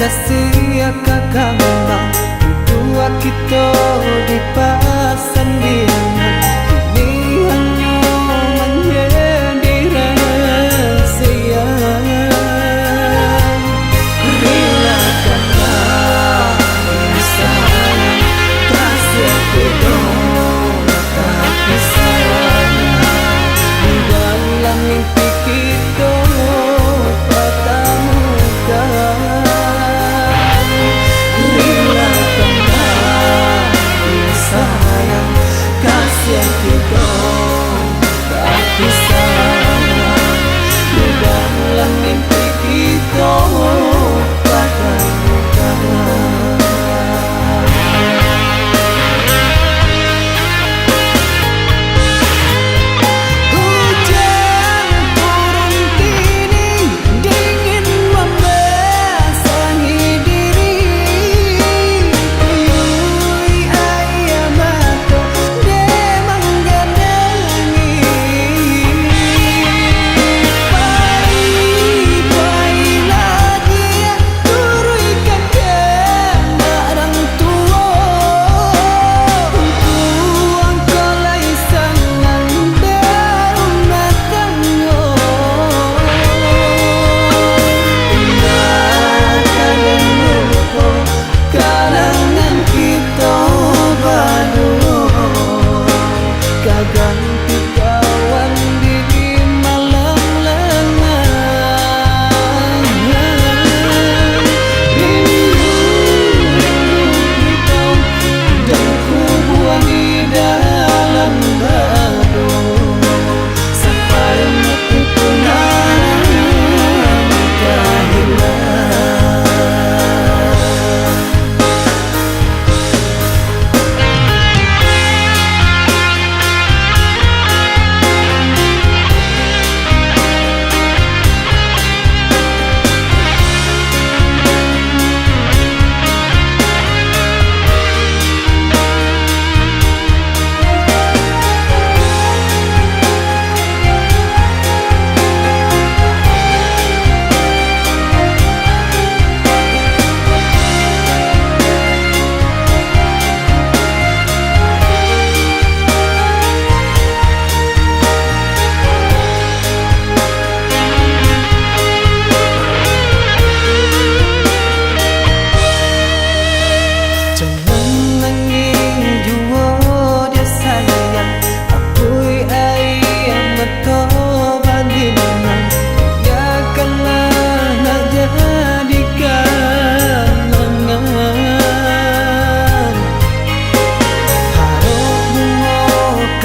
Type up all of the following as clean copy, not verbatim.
kasih kakak dua kita dipasang diangan. Ini hanya menjadi rahasia. Bila kakak sayang kasih kita tapi sayang di dalam mimpi kita patah muka. Bila kakak sayang kasih kita tapi sayang di dalam mimpi kita patah muka. Ganti kawan di malam lengan. Rindu kita dan ku buang di dalam dadu sampai mati pun tak hilang.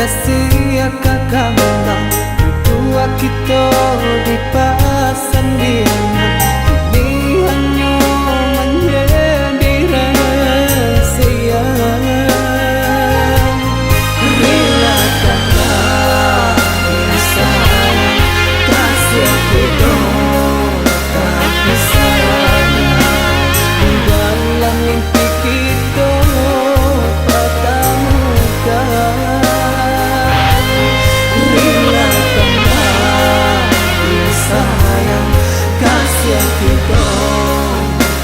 Kasih kakak dua kita dipasang diangan. Ini hanya menjadi rahasia. Bila kakak sayang kasih kita tapi sayang di dalam mimpi kita patah muka. Sayang kasih kita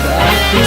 tapi